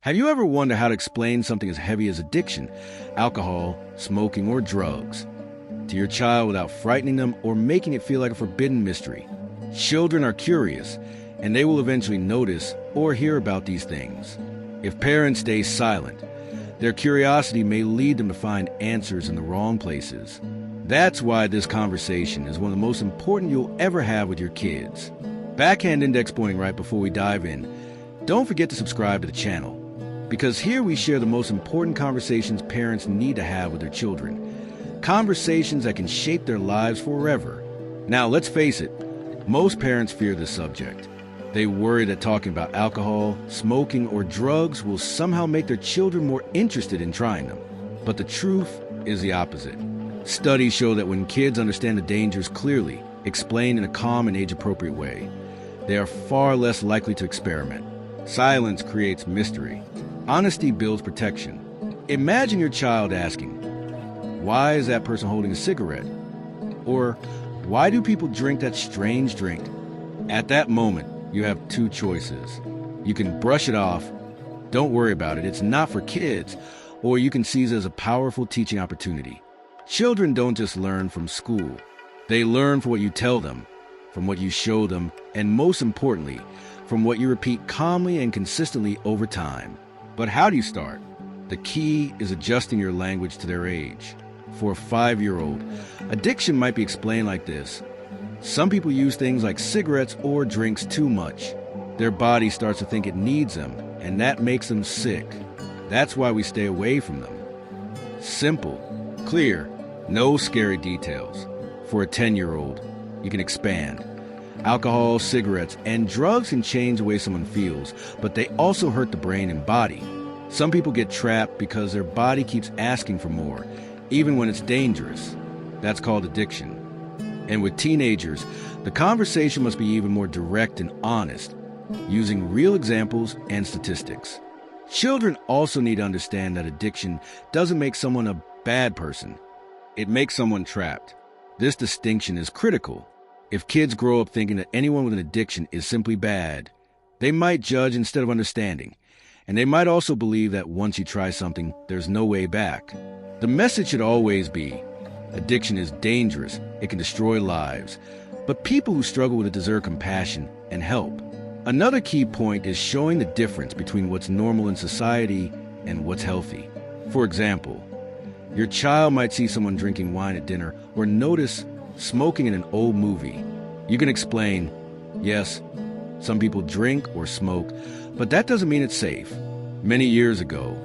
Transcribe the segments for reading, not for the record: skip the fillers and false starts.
Have you ever wondered how to explain something as heavy as addiction, alcohol, smoking, or drugs to your child without frightening them or making it feel like a forbidden mystery? Children are curious, and they will eventually notice or hear about these things. If parents stay silent, their curiosity may lead them to find answers in the wrong places. That's why this conversation is one of the most important you'll ever have with your kids. Backhand index pointing right before we dive in, don't forget to subscribe to the channel, because here we share the most important conversations parents need to have with their children. Conversations that can shape their lives forever. Now, let's face it, most parents fear this subject. They worry that talking about alcohol, smoking, or drugs will somehow make their children more interested in trying them. But the truth is the opposite. Studies show that when kids understand the dangers clearly, explained in a calm and age-appropriate way, they are far less likely to experiment. Silence creates mystery. Honesty builds protection. Imagine your child asking, "Why is that person holding a cigarette?" Or, "Why do people drink that strange drink?" At that moment, you have two choices. You can brush it off, don't worry about it, it's not for kids, or you can seize it as a powerful teaching opportunity. Children don't just learn from school. They learn from what you tell them, from what you show them, and most importantly, from what you repeat calmly and consistently over time. But how do you start? The key is adjusting your language to their age. For a 5-year-old, addiction might be explained like this. Some people use things like cigarettes or drinks too much. Their body starts to think it needs them, and that makes them sick. That's why we stay away from them. Simple, clear, no scary details. For a 10-year-old, you can expand. Alcohol, cigarettes, and drugs can change the way someone feels, but they also hurt the brain and body. Some people get trapped because their body keeps asking for more, even when it's dangerous. That's called addiction. And with teenagers, the conversation must be even more direct and honest, using real examples and statistics. Children also need to understand that addiction doesn't make someone a bad person. It makes someone trapped. This distinction is critical. If kids grow up thinking that anyone with an addiction is simply bad, they might judge instead of understanding. And they might also believe that once you try something, there's no way back. The message should always be, addiction is dangerous, it can destroy lives, but people who struggle with it deserve compassion and help. Another key point is showing the difference between what's normal in society and what's healthy. For example, your child might see someone drinking wine at dinner or notice smoking in an old movie. You can explain, yes, some people drink or smoke, but that doesn't mean it's safe. Many years ago,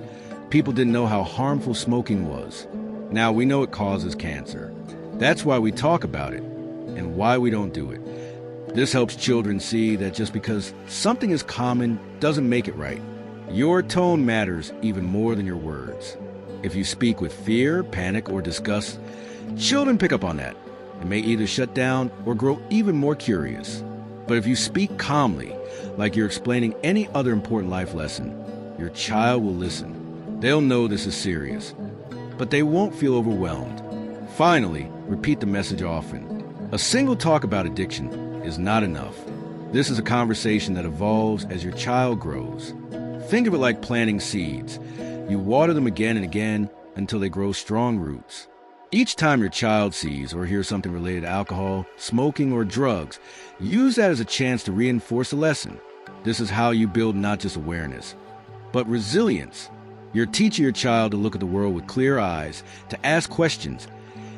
people didn't know how harmful smoking was. Now we know it causes cancer. That's why we talk about it and why we don't do it. This helps children see that just because something is common doesn't make it right. Your tone matters even more than your words. If you speak with fear, panic, or disgust, children pick up on that and may either shut down or grow even more curious. But if you speak calmly, like you're explaining any other important life lesson, your child will listen. They'll know this is serious, but they won't feel overwhelmed. Finally, repeat the message often. A single talk about addiction is not enough. This is a conversation that evolves as your child grows. Think of it like planting seeds. You water them again and again until they grow strong roots. Each time your child sees or hears something related to alcohol, smoking, or drugs, use that as a chance to reinforce a lesson. This is how you build not just awareness, but resilience. You're teaching your child to look at the world with clear eyes, to ask questions,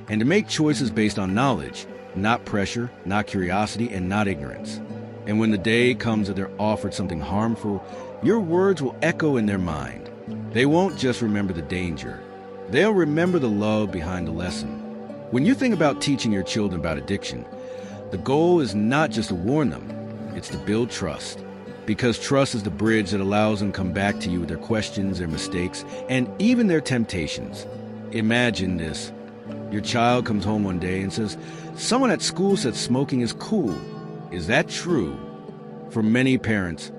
and to make choices based on knowledge, not pressure, not curiosity, and not ignorance. And when the day comes that they're offered something harmful, your words will echo in their mind. They won't just remember the danger. They'll remember the love behind the lesson. When you think about teaching your children about addiction, the goal is not just to warn them, it's to build trust. Because trust is the bridge that allows them to come back to you with their questions, their mistakes, and even their temptations. Imagine this. Your child comes home one day and says, "Someone at school said smoking is cool. Is that true?" For many parents,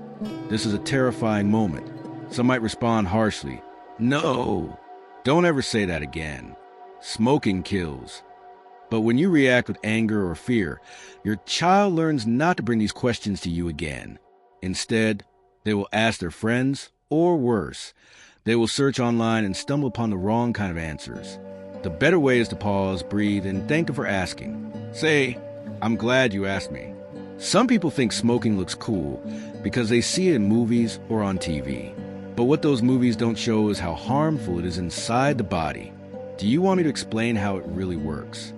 this is a terrifying moment. Some might respond harshly, "No, don't ever say that again. Smoking kills." But when you react with anger or fear, your child learns not to bring these questions to you again. Instead, they will ask their friends or worse, they will search online and stumble upon the wrong kind of answers. The better way is to pause, breathe, and thank them for asking. Say, "I'm glad you asked me." Some people think smoking looks cool because they see it in movies or on TV. But what those movies don't show is how harmful it is inside the body. Do you want me to explain how it really works?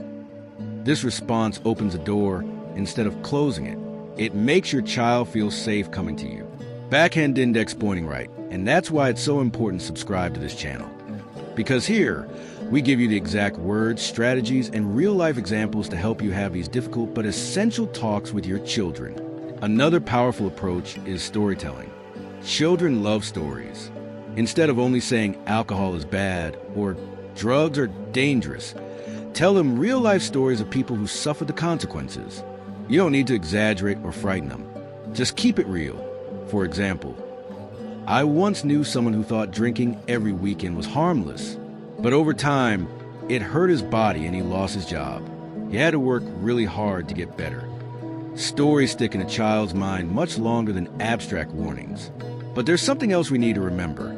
This response opens a door instead of closing it. It makes your child feel safe coming to you. Backhand index pointing right, and that's why it's so important to subscribe to this channel. Because here, we give you the exact words, strategies, and real-life examples to help you have these difficult but essential talks with your children. Another powerful approach is storytelling. Children love stories. Instead of only saying alcohol is bad or drugs are dangerous, tell them real-life stories of people who suffered the consequences. You don't need to exaggerate or frighten them. Just keep it real. For example, I once knew someone who thought drinking every weekend was harmless. But over time, it hurt his body and he lost his job. He had to work really hard to get better. Stories stick in a child's mind much longer than abstract warnings. But there's something else we need to remember.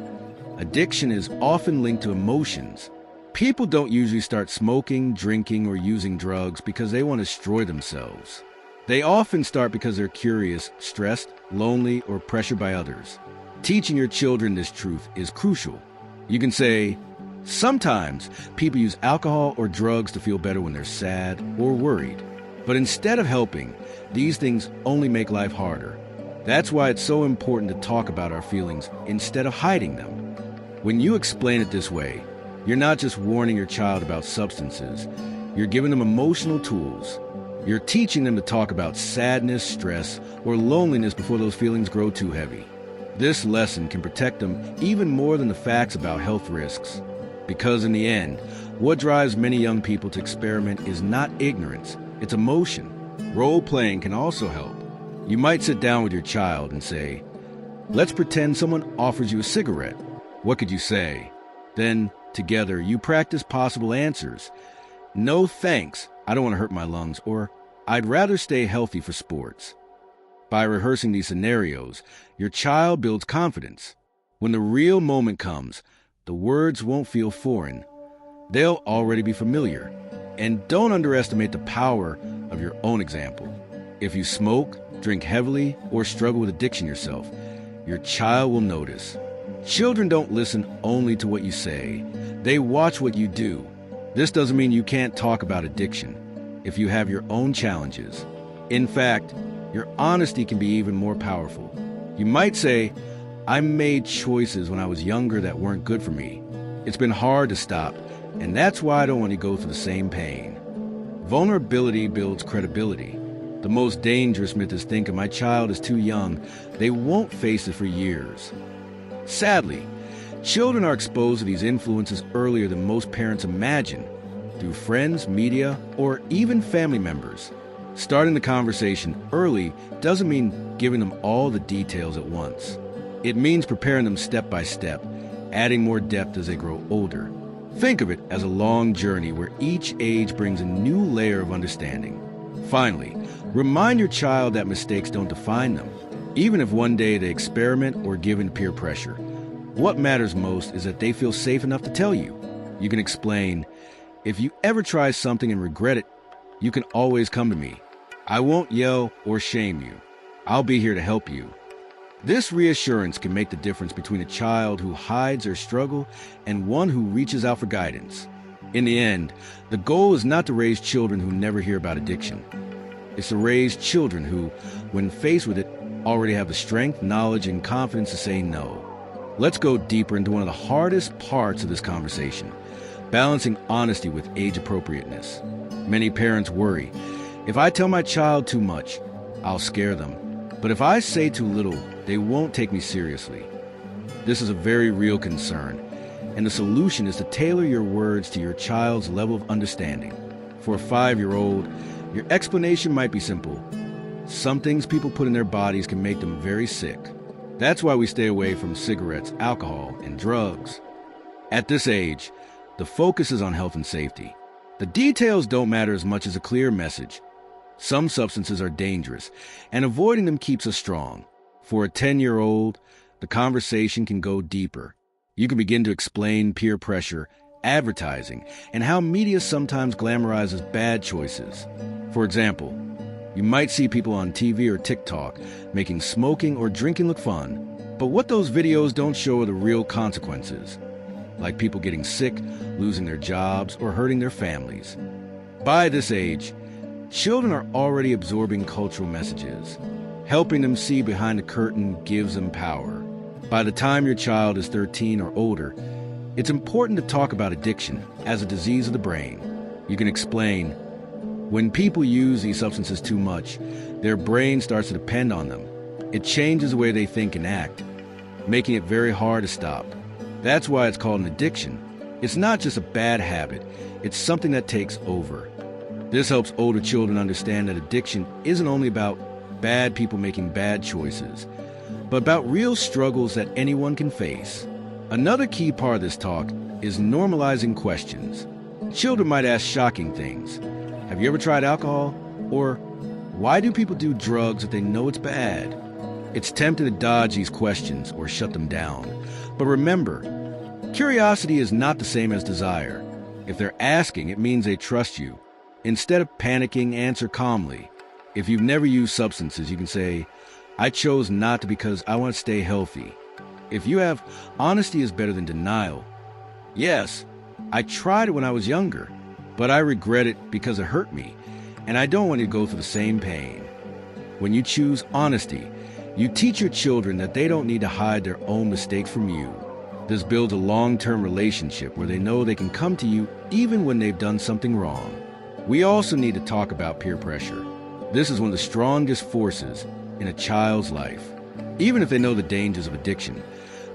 Addiction is often linked to emotions. People don't usually start smoking, drinking, or using drugs because they want to destroy themselves. They often start because they're curious, stressed, lonely, or pressured by others. Teaching your children this truth is crucial. You can say, sometimes people use alcohol or drugs to feel better when they're sad or worried. But instead of helping, these things only make life harder. That's why it's so important to talk about our feelings instead of hiding them. When you explain it this way, you're not just warning your child about substances, you're giving them emotional tools. You're teaching them to talk about sadness, stress, or loneliness before those feelings grow too heavy. This lesson can protect them even more than the facts about health risks. Because in the end, what drives many young people to experiment is not ignorance, it's emotion. Role-playing can also help. You might sit down with your child and say, "Let's pretend someone offers you a cigarette. What could you say?" Then, together, you practice possible answers. "No thanks, I don't want to hurt my lungs," or "I'd rather stay healthy for sports." By rehearsing these scenarios, your child builds confidence. When the real moment comes, the words won't feel foreign. They'll already be familiar. And don't underestimate the power of your own example. If you smoke, drink heavily, or struggle with addiction yourself, your child will notice. Children don't listen only to what you say. They watch what you do. This doesn't mean you can't talk about addiction if you have your own challenges. In fact, your honesty can be even more powerful. You might say, "I made choices when I was younger that weren't good for me. It's been hard to stop, and that's why I don't want to go through the same pain." Vulnerability builds credibility. The most dangerous myth is thinking my child is too young. They won't face it for years. Sadly, children are exposed to these influences earlier than most parents imagine, through friends, media, or even family members. Starting the conversation early doesn't mean giving them all the details at once. It means preparing them step by step, adding more depth as they grow older. Think of it as a long journey where each age brings a new layer of understanding. Finally, remind your child that mistakes don't define them, even if one day they experiment or give in to peer pressure. What matters most is that they feel safe enough to tell you. You can explain, "If you ever try something and regret it, you can always come to me. I won't yell or shame you. I'll be here to help you." This reassurance can make the difference between a child who hides their struggle and one who reaches out for guidance. In the end, the goal is not to raise children who never hear about addiction. It's to raise children who, when faced with it, already have the strength, knowledge, and confidence to say no. Let's go deeper into one of the hardest parts of this conversation, balancing honesty with age appropriateness. Many parents worry, if I tell my child too much, I'll scare them. But if I say too little, they won't take me seriously. This is a very real concern, and the solution is to tailor your words to your child's level of understanding. For a 5-year-old, your explanation might be simple. Some things people put in their bodies can make them very sick. That's why we stay away from cigarettes, alcohol, and drugs. At this age, the focus is on health and safety. The details don't matter as much as a clear message. Some substances are dangerous, and avoiding them keeps us strong. For a 10-year-old, the conversation can go deeper. You can begin to explain peer pressure, advertising, and how media sometimes glamorizes bad choices. For example, you might see people on TV or TikTok making smoking or drinking look fun, but what those videos don't show are the real consequences, like people getting sick, losing their jobs, or hurting their families. By this age, children are already absorbing cultural messages. Helping them see behind the curtain gives them power. By the time your child is 13 or older, it's important to talk about addiction as a disease of the brain. You can explain, when people use these substances too much, their brain starts to depend on them. It changes the way they think and act, making it very hard to stop. That's why it's called an addiction. It's not just a bad habit, it's something that takes over. This helps older children understand that addiction isn't only about bad people making bad choices, but about real struggles that anyone can face. Another key part of this talk is normalizing questions. Children might ask shocking things. Have you ever tried alcohol? Or, why do people do drugs if they know it's bad? It's tempting to dodge these questions or shut them down. But remember, curiosity is not the same as desire. If they're asking, it means they trust you. Instead of panicking, answer calmly. If you've never used substances, you can say, I chose not to because I want to stay healthy. If you have, honesty is better than denial. Yes, I tried it when I was younger, but I regret it because it hurt me, and I don't want you to go through the same pain. When you choose honesty, you teach your children that they don't need to hide their own mistakes from you. This builds a long-term relationship where they know they can come to you even when they've done something wrong. We also need to talk about peer pressure. This is one of the strongest forces in a child's life. Even if they know the dangers of addiction,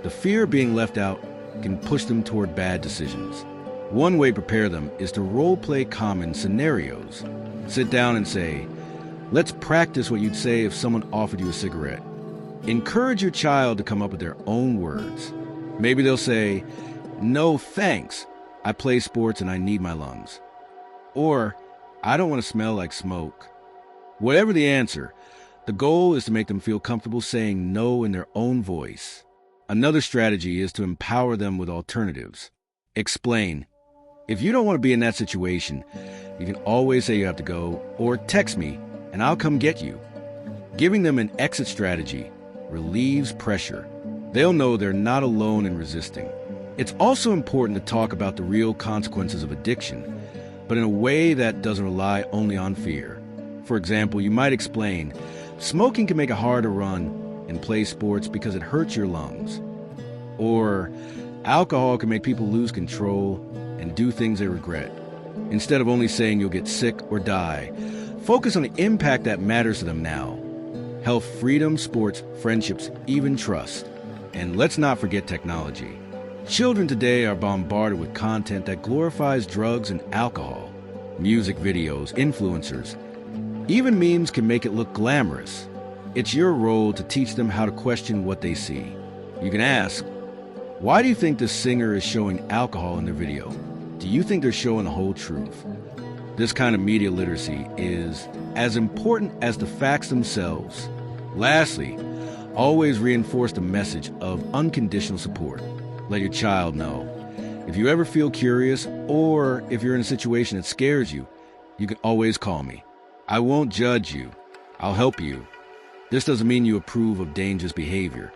the fear of being left out can push them toward bad decisions. One way to prepare them is to role-play common scenarios. Sit down and say, let's practice what you'd say if someone offered you a cigarette. Encourage your child to come up with their own words. Maybe they'll say, no thanks, I play sports and I need my lungs. Or, I don't want to smell like smoke. Whatever the answer, the goal is to make them feel comfortable saying no in their own voice. Another strategy is to empower them with alternatives. Explain. If you don't want to be in that situation, you can always say you have to go, or text me, and I'll come get you. Giving them an exit strategy relieves pressure. They'll know they're not alone in resisting. It's also important to talk about the real consequences of addiction, but in a way that doesn't rely only on fear. For example, you might explain, smoking can make it hard to run and play sports because it hurts your lungs. Or, alcohol can make people lose control and do things they regret. Instead of only saying you'll get sick or die, focus on the impact that matters to them now. Health, freedom, sports, friendships, even trust. And let's not forget technology. Children today are bombarded with content that glorifies drugs and alcohol. Music videos, influencers, even memes can make it look glamorous. It's your role to teach them how to question what they see. You can ask, why do you think this singer is showing alcohol in their video? Do you think they're showing the whole truth? This kind of media literacy is as important as the facts themselves. Lastly, always reinforce the message of unconditional support. Let your child know. If you ever feel curious, or if you're in a situation that scares you, you can always call me. I won't judge you. I'll help you. This doesn't mean you approve of dangerous behavior.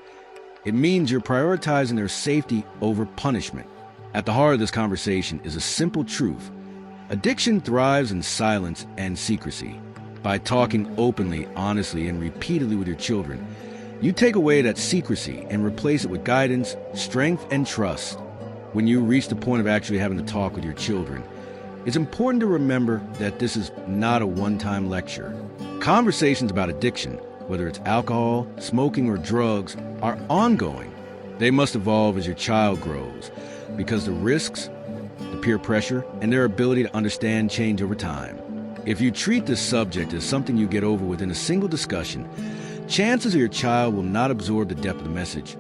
It means you're prioritizing their safety over punishment. At the heart of this conversation is a simple truth. Addiction thrives in silence and secrecy. By talking openly, honestly, and repeatedly with your children, you take away that secrecy and replace it with guidance, strength, and trust. When you reach the point of actually having to talk with your children, it's important to remember that this is not a one-time lecture. Conversations about addiction, whether it's alcohol, smoking, or drugs, are ongoing. They must evolve as your child grows, because the risks, the peer pressure, and their ability to understand change over time. If you treat this subject as something you get over within a single discussion, chances are your child will not absorb the depth of the message.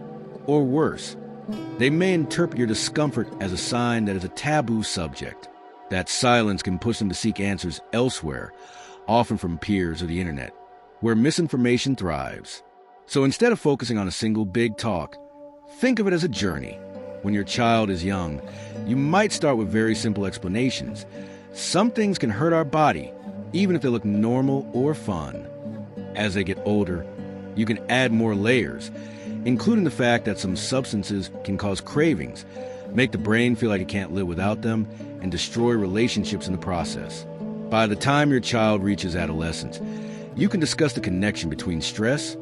Or worse, they may interpret your discomfort as a sign that it's a taboo subject. That silence can push them to seek answers elsewhere, often from peers or the internet, where misinformation thrives. So instead of focusing on a single big talk, think of it as a journey. When your child is young, you might start with very simple explanations. Some things can hurt our body, even if they look normal or fun. As they get older, you can add more layers, including the fact that some substances can cause cravings, make the brain feel like it can't live without them, and destroy relationships in the process. By the time your child reaches adolescence, you can discuss the connection between stress,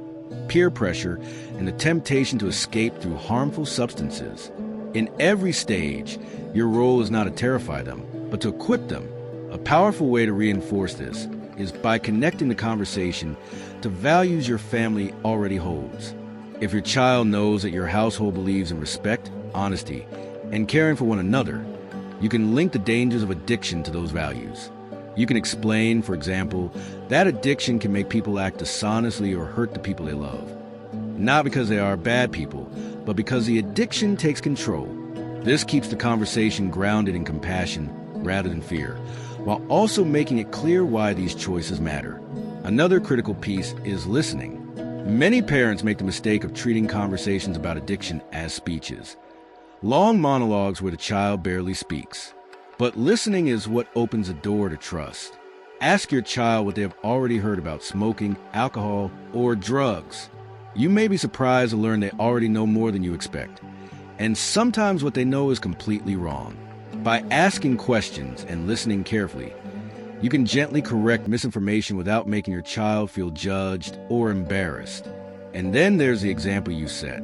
peer pressure, and the temptation to escape through harmful substances. In every stage, your role is not to terrify them, but to equip them. A powerful way to reinforce this is by connecting the conversation to values your family already holds. If your child knows that your household believes in respect, honesty, and caring for one another, you can link the dangers of addiction to those values. You can explain, for example, that addiction can make people act dishonestly or hurt the people they love. Not because they are bad people, but because the addiction takes control. This keeps the conversation grounded in compassion rather than fear, while also making it clear why these choices matter. Another critical piece is listening. Many parents make the mistake of treating conversations about addiction as speeches. Long monologues where the child barely speaks. But listening is what opens the door to trust. Ask your child what they have already heard about smoking, alcohol, or drugs. You may be surprised to learn they already know more than you expect. And sometimes what they know is completely wrong. By asking questions and listening carefully, you can gently correct misinformation without making your child feel judged or embarrassed. And then there's the example you set.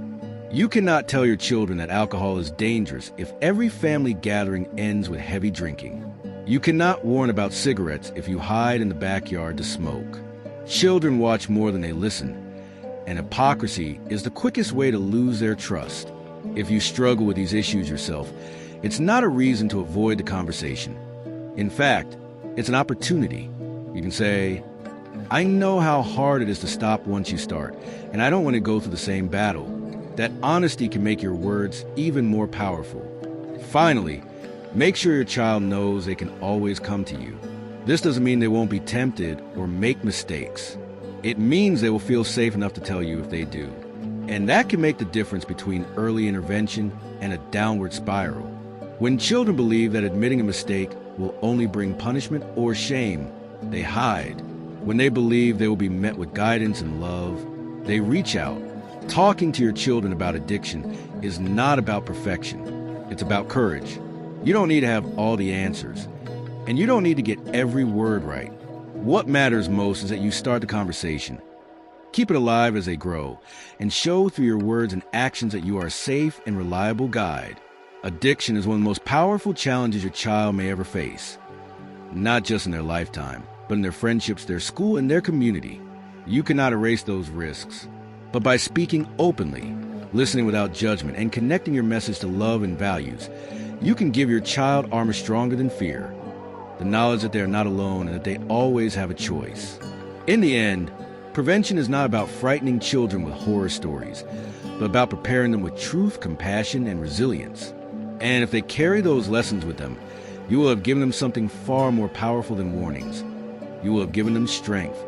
You cannot tell your children that alcohol is dangerous if every family gathering ends with heavy drinking. You cannot warn about cigarettes if you hide in the backyard to smoke. Children watch more than they listen, and hypocrisy is the quickest way to lose their trust. If you struggle with these issues yourself, it's not a reason to avoid the conversation. In fact, it's an opportunity. You can say, "I know how hard it is to stop once you start, and I don't want to go through the same battle." That honesty can make your words even more powerful. Finally, make sure your child knows they can always come to you. This doesn't mean they won't be tempted or make mistakes. It means they will feel safe enough to tell you if they do. And that can make the difference between early intervention and a downward spiral. When children believe that admitting a mistake will only bring punishment or shame, they hide. When they believe they will be met with guidance and love, they reach out. Talking to your children about addiction is not about perfection. It's about courage. You don't need to have all the answers, and you don't need to get every word right. What matters most is that you start the conversation. Keep it alive as they grow, and show through your words and actions that you are a safe and reliable guide. Addiction is one of the most powerful challenges your child may ever face. Not just in their lifetime, but in their friendships, their school, and their community. You cannot erase those risks. But by speaking openly, listening without judgment, and connecting your message to love and values, you can give your child armor stronger than fear. The knowledge that they are not alone and that they always have a choice. In the end, prevention is not about frightening children with horror stories, but about preparing them with truth, compassion, and resilience. And if they carry those lessons with them, you will have given them something far more powerful than warnings. You will have given them strength,